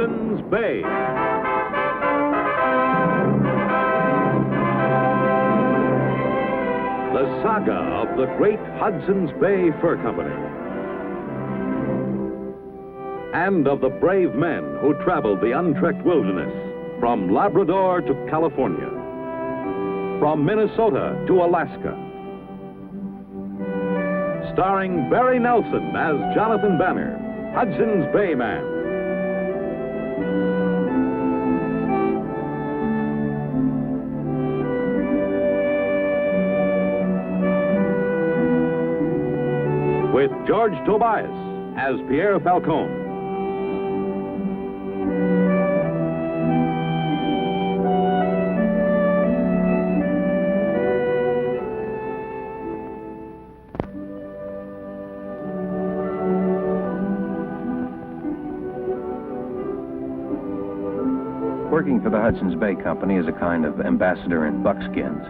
Hudson's Bay. The saga of the great Hudson's Bay Fur Company. And of the brave men who traveled the untrekked wilderness from Labrador to California, from Minnesota to Alaska. Starring Barry Nelson as Jonathan Banner, Hudson's Bay Man. With George Tobias as Pierre Falcone. Working for the Hudson's Bay Company as a kind of ambassador in buckskins,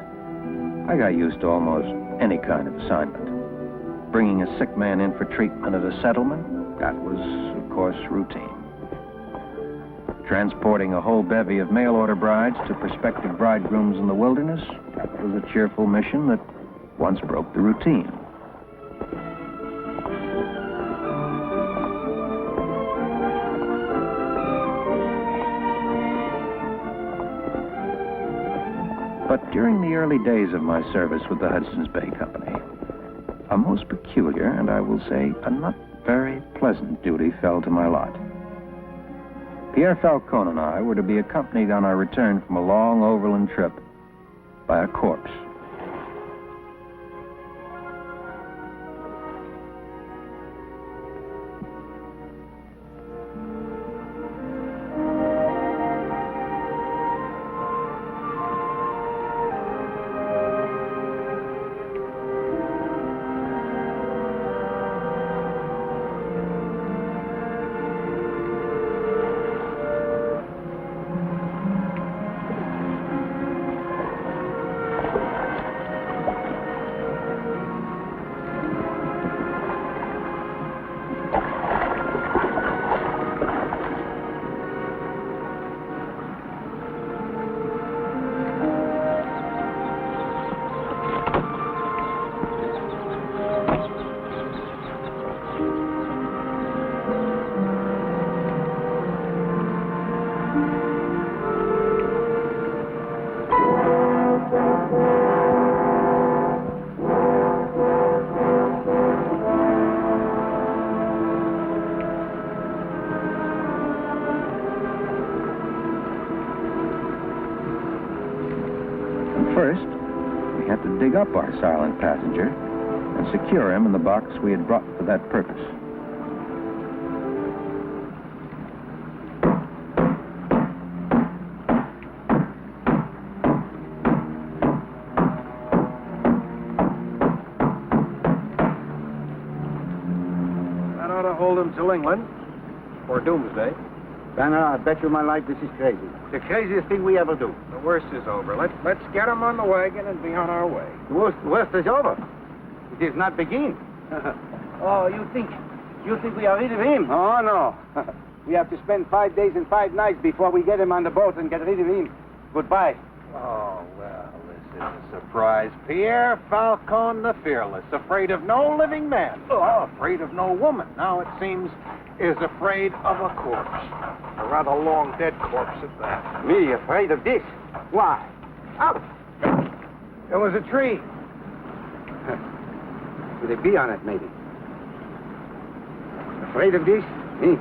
I got used to almost any kind of assignment. Bringing a sick man in for treatment at a settlement, that was, of course, routine. Transporting a whole bevy of mail-order brides to prospective bridegrooms in the wilderness, that was a cheerful mission that once broke the routine. But during the early days of my service with the Hudson's Bay Company, a most peculiar, and I will say, a not very pleasant duty fell to my lot. Pierre Falcone and I were to be accompanied on our return from a long overland trip by a corpse. First, we had to dig up our silent passenger and secure him in the box we had brought for that purpose. That ought to hold him till England, or doomsday. Banner, I bet you my life this is crazy. The craziest thing we ever do. The worst is over. Let's get him on the wagon and be on our way. The worst is over. It is not begin. Oh, you think we are rid of him? Oh, no. We have to spend 5 days and 5 nights before we get him on the boat and get rid of him. Goodbye. Oh, well, this is a surprise. Pierre Falcone the Fearless, afraid of no living man. Oh, afraid of no woman. Now, it seems, is afraid of a corpse. A rather long dead corpse at that. Me afraid of this? Why? Up! There was a tree. With a bee on it, maybe. Afraid of this? Me?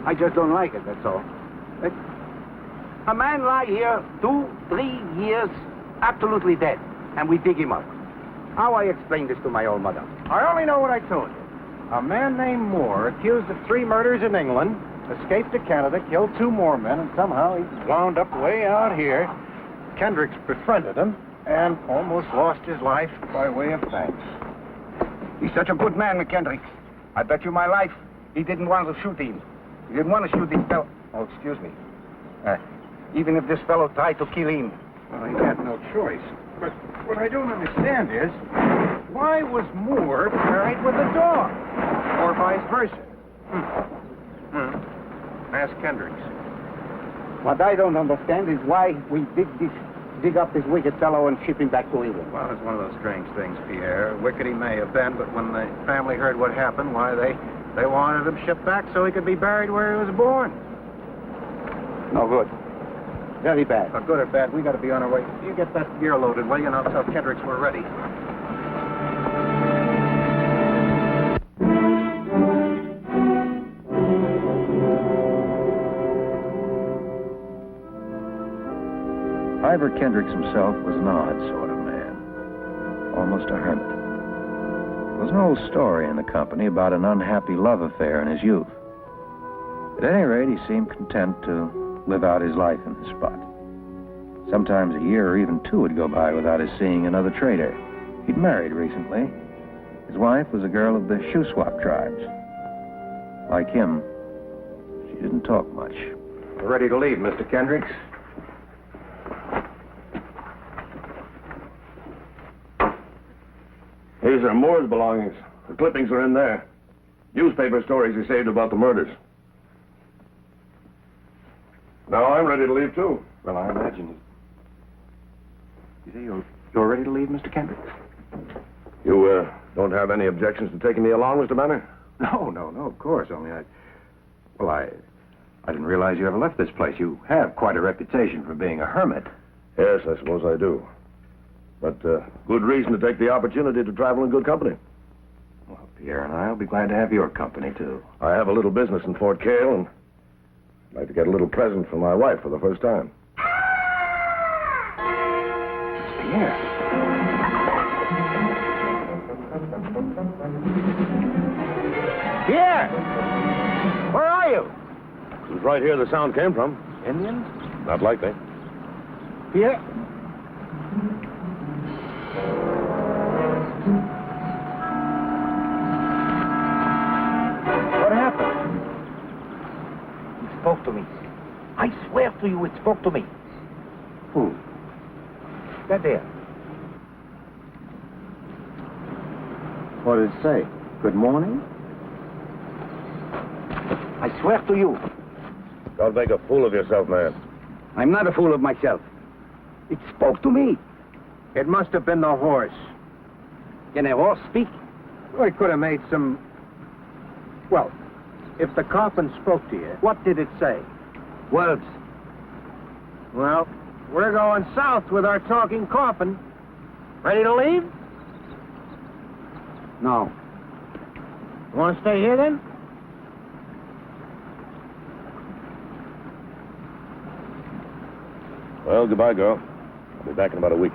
I just don't like it, that's all. A man lie here 2-3 years, absolutely dead, and we dig him up. How I explain this to my old mother? I only know what I told you. A man named Moore, accused of 3 murders in England, escaped to Canada, killed 2 more men, and somehow he wound up way out here. Kendricks befriended him and almost lost his life by way of thanks. He's such a good man, Kendricks. I bet you my life he didn't want to shoot him. He didn't want to shoot this fellow. Oh, excuse me. Even if this fellow tried to kill him. Well, he had no choice. But what I don't understand is, why was Moore buried with a dog? Or vice versa? ask Kendricks. What I don't understand is why we dig up this wicked fellow and ship him back to England. Well, it's one of those strange things, Pierre. Wicked he may have been, but when the family heard what happened, why, they wanted him shipped back so he could be buried where he was born. No good. Very bad. Good or bad, we got to be on our way. You get that gear loaded, will you? And I'll tell Kendricks we're ready. Ivor Kendricks himself was an odd sort of man, almost a hermit. There was an old story in the company about an unhappy love affair in his youth. At any rate, he seemed content to live out his life in this spot. Sometimes a year or even two would go by without his seeing another trader. He'd married recently. His wife was a girl of the shoe-swap tribes. Like him, she didn't talk much. We're ready to leave, Mr. Kendricks. These are Moore's belongings. The clippings are in there. Newspaper stories he saved about the murders. Now I'm ready to leave, too. Well, I imagine. You say you're ready to leave, Mr. Kendricks? You, don't have any objections to taking me along, Mr. Banner? No, of course. Only I didn't realize you ever left this place. You have quite a reputation for being a hermit. Yes, I suppose I do. But, good reason to take the opportunity to travel in good company. Well, Pierre and I'll be glad to have your company, too. I have a little business in Fort Cale, and I'd like to get a little present for my wife for the first time. Pierre. Pierre! Where are you? It was right here the sound came from. Indians? Not likely. Pierre? What happened? It spoke to me. I swear to you, it spoke to me. Who? That there. What did it say? Good morning? I swear to you, Don't make a fool of yourself, man. I'm not a fool of myself. It spoke to me. It must have been the horse. Can a horse speak? Well, it could have made some... Well, if the coffin spoke to you, what did it say? Words. Well, we're going south with our talking coffin. Ready to leave? No. You want to stay here, then? Well, goodbye, girl. I'll be back in about a week.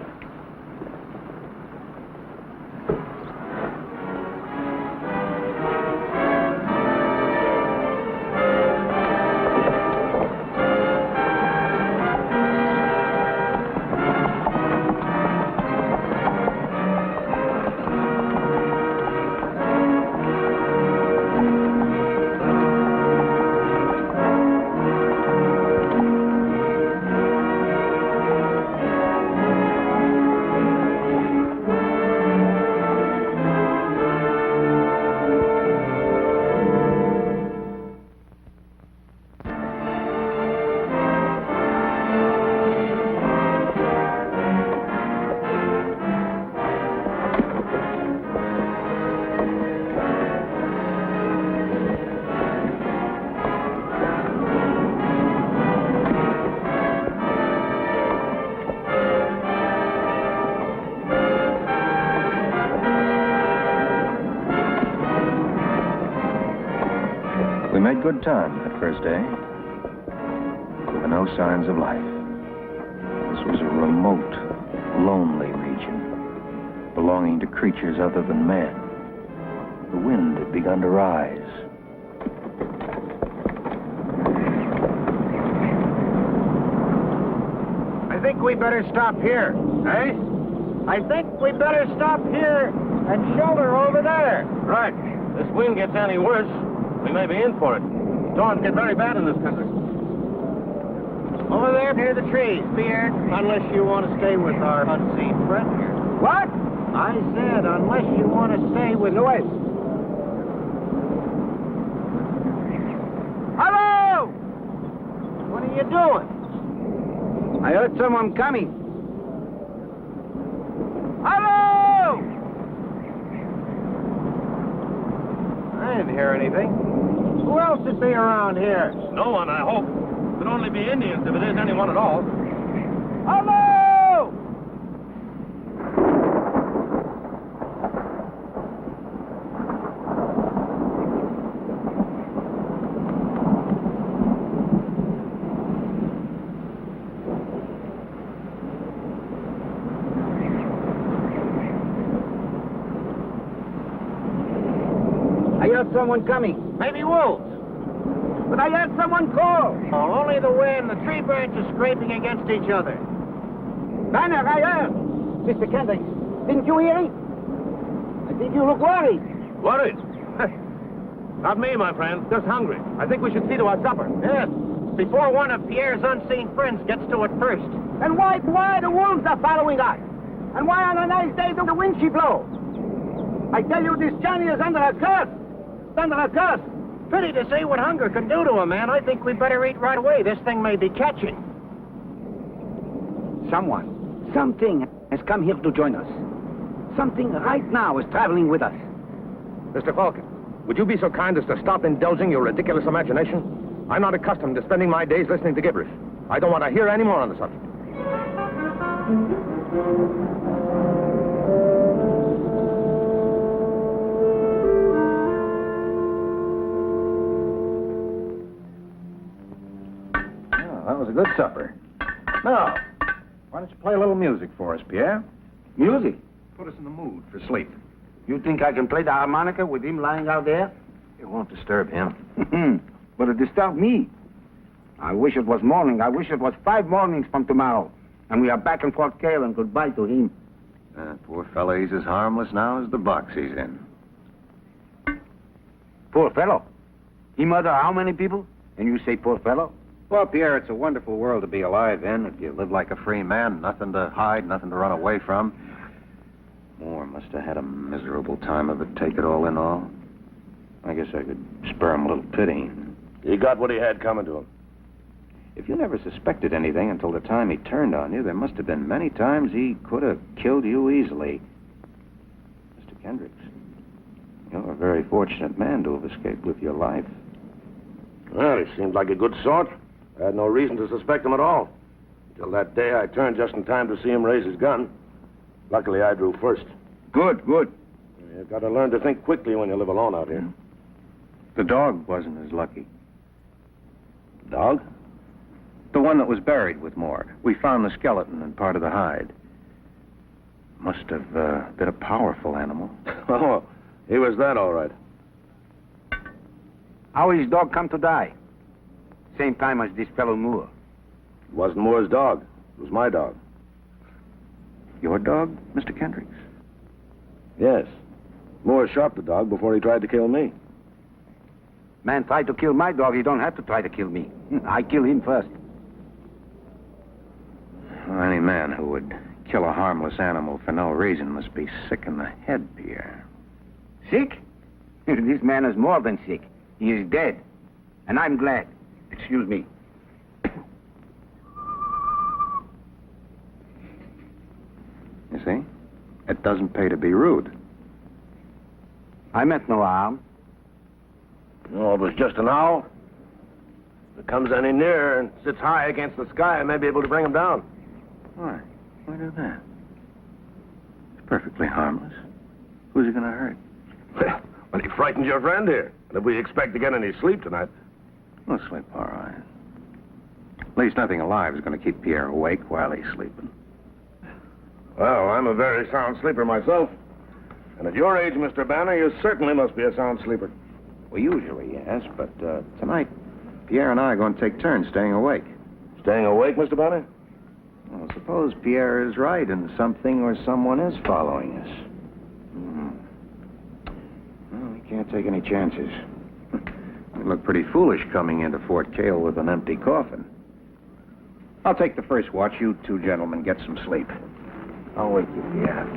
We made good time that first day. There were no signs of life. This was a remote, lonely region, belonging to creatures other than man. The wind had begun to rise. I think we better stop here, eh? I think we better stop here and shelter over there. Right. This wind gets any worse, we may be in for it. Storms get very bad in this country. Over there near the trees, Pierre. Unless you want to stay with our unseen friend here. What? I said, unless you want to stay with... Hello! doing? I heard someone coming. Hello! I didn't hear anything. Who else would be around here? No one, I hope. Could only be Indians if it is anyone at all. Hello! I heard someone coming. Maybe wolves. But I heard someone call. Oh, only the wind, the tree branches scraping against each other. Banner, I heard. Mr. Kendrick, didn't you hear it? I think you look worried. Worried? Not me, my friend. Just hungry. I think we should see to our supper. Yes, before one of Pierre's unseen friends gets to it first. And why the wolves are following us? And why on a nice day do the wind she blow? I tell you, this Johnny is under a curse. It's under a curse. Pity to see what hunger can do to a man. I think we better eat right away. This thing may be catching. Something has come here to join us. Something right now is traveling with us. Mr. Falcon, would you be so kind as to stop indulging your ridiculous imagination? I'm not accustomed to spending my days listening to gibberish. I don't want to hear any more on the subject. That was a good supper. Now, why don't you play a little music for us, Pierre? Music? Put us in the mood for sleep. You think I can play the harmonica with him lying out there? It won't disturb him. But it disturbed me. I wish it was morning. I wish it was 5 mornings from tomorrow. And we are back in Fort Cale and goodbye to him. Poor fellow, he's as harmless now as the box he's in. Poor fellow. He murdered how many people? And you say poor fellow? Well, Pierre, it's a wonderful world to be alive in. If you live like a free man, nothing to hide, nothing to run away from. Moore must have had a miserable time of it, take it all in all. I guess I could spare him a little pity. He got what he had coming to him. If you never suspected anything until the time he turned on you, there must have been many times he could have killed you easily. Mr. Kendricks, you're a very fortunate man to have escaped with your life. Well, he seemed like a good sort. I had no reason to suspect him at all. Until that day, I turned just in time to see him raise his gun. Luckily, I drew first. Good. You've got to learn to think quickly when you live alone out here. The dog wasn't as lucky. Dog? The one that was buried with Moore. We found the skeleton and part of the hide. Must have been a powerful animal. Oh, he was that all right. How his dog come to die? Same time as this fellow Moore. It wasn't Moore's dog. It was my dog. Your dog, Mr. Kendricks? Yes. Moore shot the dog before he tried to kill me. Man tried to kill my dog, he don't have to try to kill me. I kill him first. Well, any man who would kill a harmless animal for no reason must be sick in the head, Pierre. Sick? This man is more than sick. He is dead. And I'm glad. Excuse me. You see? It doesn't pay to be rude. I meant no harm. No, it was just an owl. If it comes any nearer and sits high against the sky, I may be able to bring him down. Why? Why do that? It's perfectly harmless. Who's he going to hurt? Well, he frightened your friend here. And if we expect to get any sleep tonight... We'll sleep all right. At least nothing alive is going to keep Pierre awake while he's sleeping. Well, I'm a very sound sleeper myself. And at your age, Mr. Banner, you certainly must be a sound sleeper. Well, usually, yes, but tonight, Pierre and I are going to take turns staying awake. Staying awake, Mr. Banner? Well, suppose Pierre is right and something or someone is following us. Well, we can't take any chances. We look pretty foolish coming into Fort Cale with an empty coffin. I'll take the first watch. You two gentlemen get some sleep. I'll wake you, Pierre.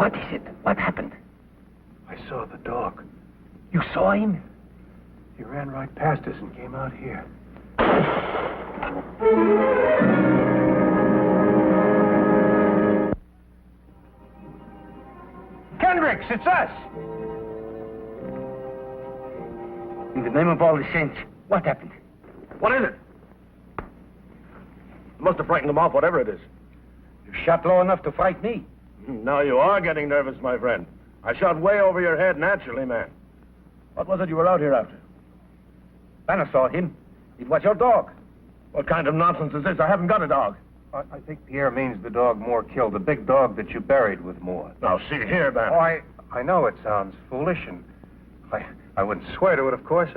What is it? What happened? I saw the dog. You saw him? He ran right past us and came out here. Kendricks, it's us! In the name of all the saints, what happened? What is it? Must have frightened them off, whatever it is. You shot low enough to frighten me. Now you are getting nervous, my friend. I shot way over your head, naturally, man. What was it you were out here after? When I saw him, it was your dog. What kind of nonsense is this? I haven't got a dog. I think Pierre means the dog Moore killed, the big dog that you buried with Moore. Now, see here, man. Oh, I know it sounds foolish, and I wouldn't swear to it, of course.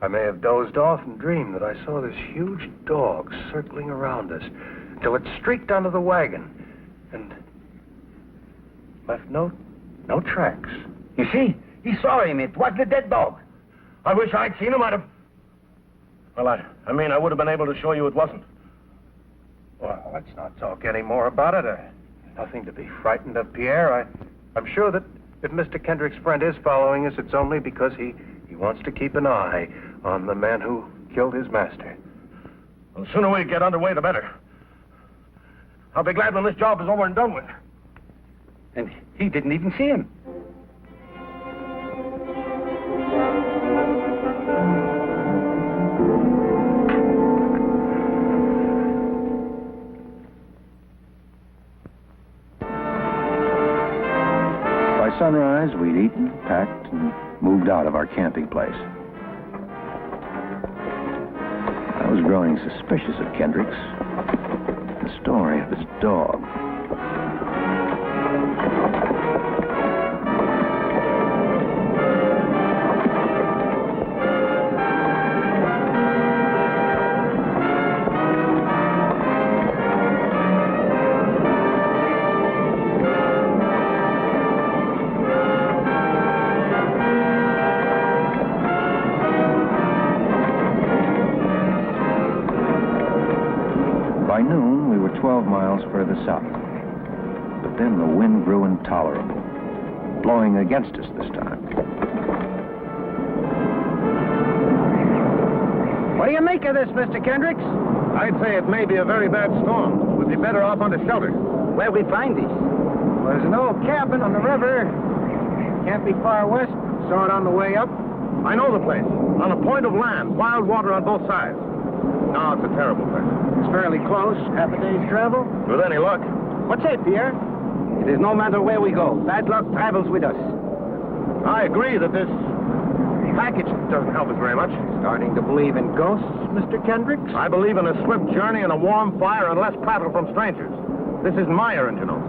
I may have dozed off and dreamed that I saw this huge dog circling around us till it streaked onto the wagon and left no tracks. You see? He saw him. It was the dead dog. I wish I'd seen him. I'd have... Well, I mean, I would have been able to show you it wasn't. Well, let's not talk any more about it. Nothing to be frightened of, Pierre. I'm sure that if Mr. Kendrick's friend is following us, it's only because he wants to keep an eye on the man who killed his master. Well, the sooner we get underway, the better. I'll be glad when this job is over and done with. And he didn't even see him. By sunrise, we'd eaten, packed, and moved out of our camping place. I was growing suspicious of Kendricks. The story of his dog. By noon, we were 12 miles further south. But then the wind grew intolerable, blowing against us this time. What do you make of this, Mr. Kendricks? I'd say it may be a very bad storm. We'd be better off under shelter. Where we find this? Well, there's an old cabin on the river. Can't be far west. Saw it on the way up. I know the place. On a point of land, wild water on both sides. No, it's a terrible place. It's fairly close. Half a day's travel. With any luck. What's it, Pierre? It is no matter where we go. Bad luck travels with us. I agree that this package doesn't help us very much. Starting to believe in ghosts, Mr. Kendricks? I believe in a swift journey and a warm fire and less prattle from strangers. This isn't my errand, you know.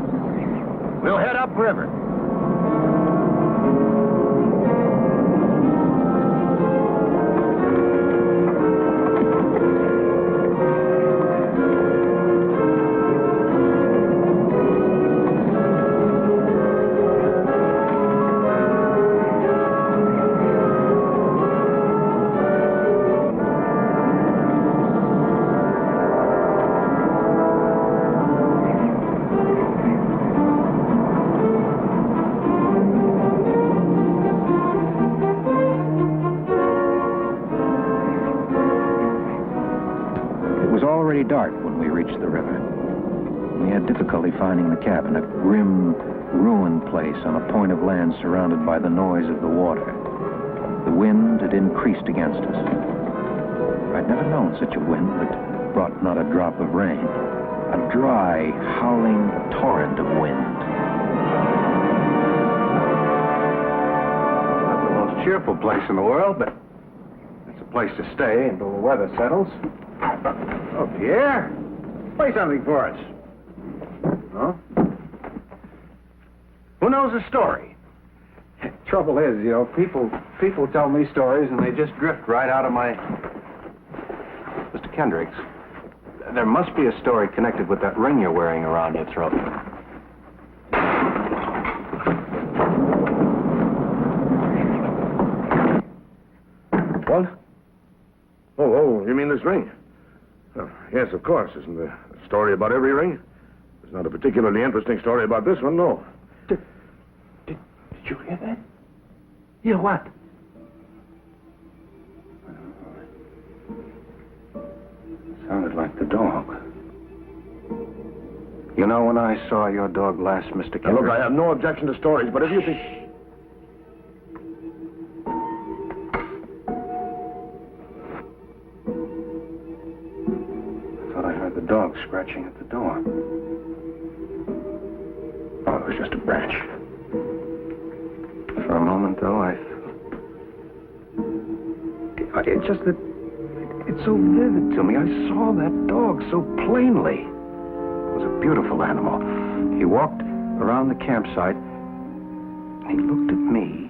We'll head upriver. Dark when we reached the river. We had difficulty finding the cabin, a grim, ruined place on a point of land surrounded by the noise of the water. The wind had increased against us. I'd never known such a wind that brought not a drop of rain. A dry, howling torrent of wind. Not the most cheerful place in the world, but it's a place to stay until the weather settles. Oh, Pierre, play something for us. Huh? Who knows a story? Trouble is, you know, people tell me stories and they just drift right out of my... Mr. Kendricks, there must be a story connected with that ring you're wearing around your throat. What? Oh, you mean this ring? Oh, yes, of course. Isn't there a story about every ring? There's not a particularly interesting story about this one, no. Did you hear that? Hear what? Sounded like the dog. You know, when I saw your dog last, Mr. Now, Kendrick... look, I have no objection to stories, but if you think... I thought I heard the dog scratching at the door. Oh, it was just a branch. For a moment, though, it's just that it's so vivid to me. I saw that dog so plainly. It was a beautiful animal. He walked around the campsite, and he looked at me,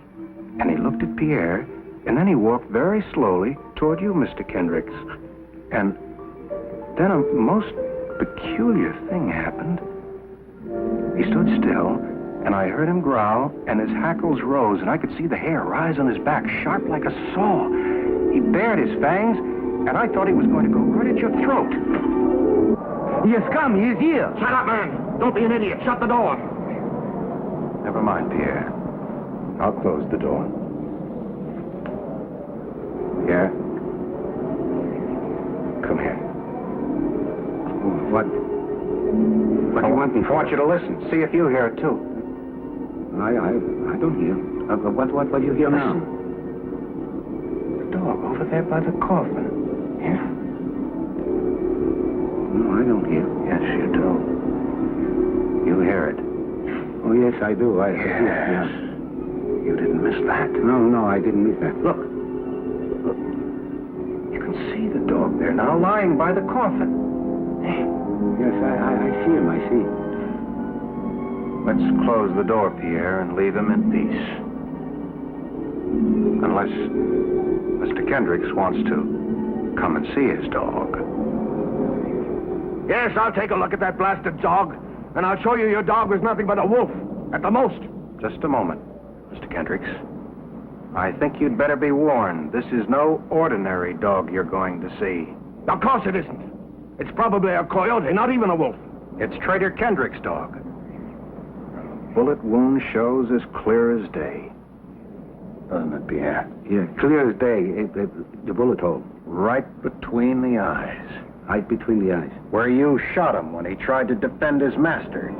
and he looked at Pierre, and then he walked very slowly toward you, Mr. Kendricks. And then a most peculiar thing happened. He stood still, and I heard him growl, and his hackles rose, and I could see the hair rise on his back, sharp like a saw. He bared his fangs, and I thought he was going to go right at your throat. He has come. He is here. Shut up, man! Don't be an idiot. Shut the door. Never mind, Pierre. I'll close the door. Pierre? Come here. What do you want me I for? want you to listen. See if you hear it, too. I don't hear. What do you hear now? The dog over there by the coffin. Here? No, I don't hear. Yes, you do. You hear it. Oh, yes, I do. Yes. You didn't miss that. No, I didn't miss that. Look. You can see the dog there now, lying by the coffin. Yes, I see him. I see. Let's close the door, Pierre, and leave him in peace. Unless Mr. Kendricks wants to come and see his dog. Yes, I'll take a look at that blasted dog, and I'll show you your dog was nothing but a wolf, at the most. Just a moment, Mr. Kendricks. I think you'd better be warned. This is no ordinary dog you're going to see. Of course it isn't. It's probably a coyote, not even a wolf. It's Trader Kendrick's dog. Bullet wound shows as clear as day. Doesn't it, Pierre? Yeah, clear as day. The bullet hole. Right between the eyes. Right between the eyes. Where you shot him when he tried to defend his master.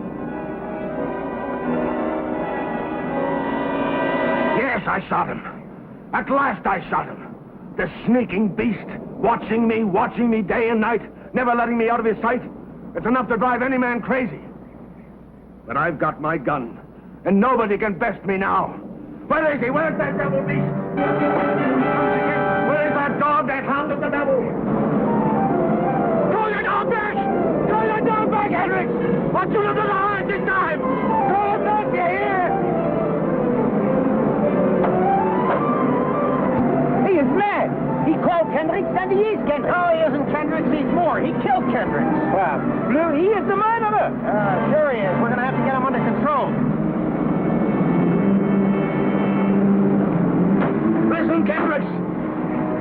Yes, I shot him. At last I shot him. The sneaking beast, watching me day and night, never letting me out of his sight. It's enough to drive any man crazy. But I've got my gun, and nobody can best me now. Where is he? Where's that devil beast? Where is that dog, that hound of the devil? Throw your dog back! Throw your dog back, Hendricks! Want you to the heart this time! Throw him back, you hear? He is mad. He called Kendricks, and he is Kendricks. No, he isn't Kendricks. He's more. He killed Kendricks. Well, Blue, he is the murderer. Sure he is. We're going to have to get him under control. Listen, Kendricks.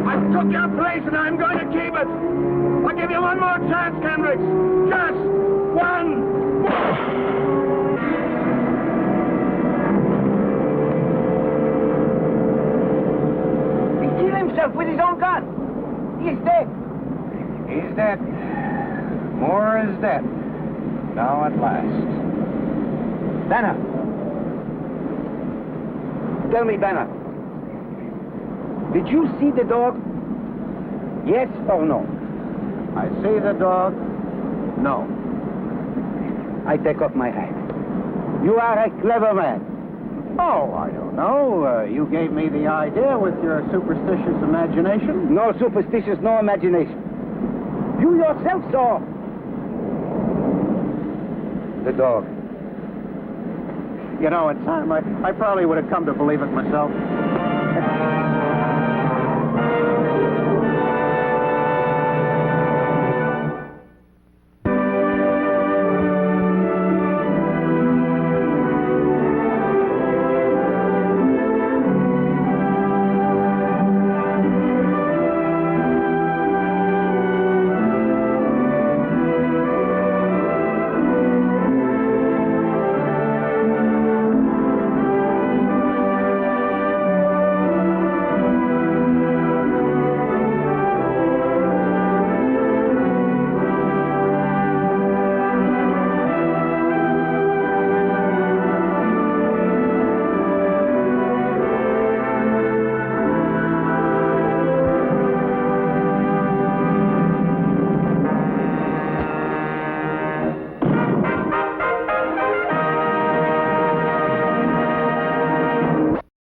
I took your place, and I'm going to keep it. I'll give you one more chance, Kendricks. Just one more. Himself with his own gun. He is dead. He's dead. Moore is dead. Now at last. Banner. Tell me, Banner. Did you see the dog? Yes or no? I see the dog. No. I take off my hat. You are a clever man. Oh, I don't know. You gave me the idea with your superstitious imagination. No superstitious, no imagination. You yourself saw the dog. You know, in time, I probably would have come to believe it myself.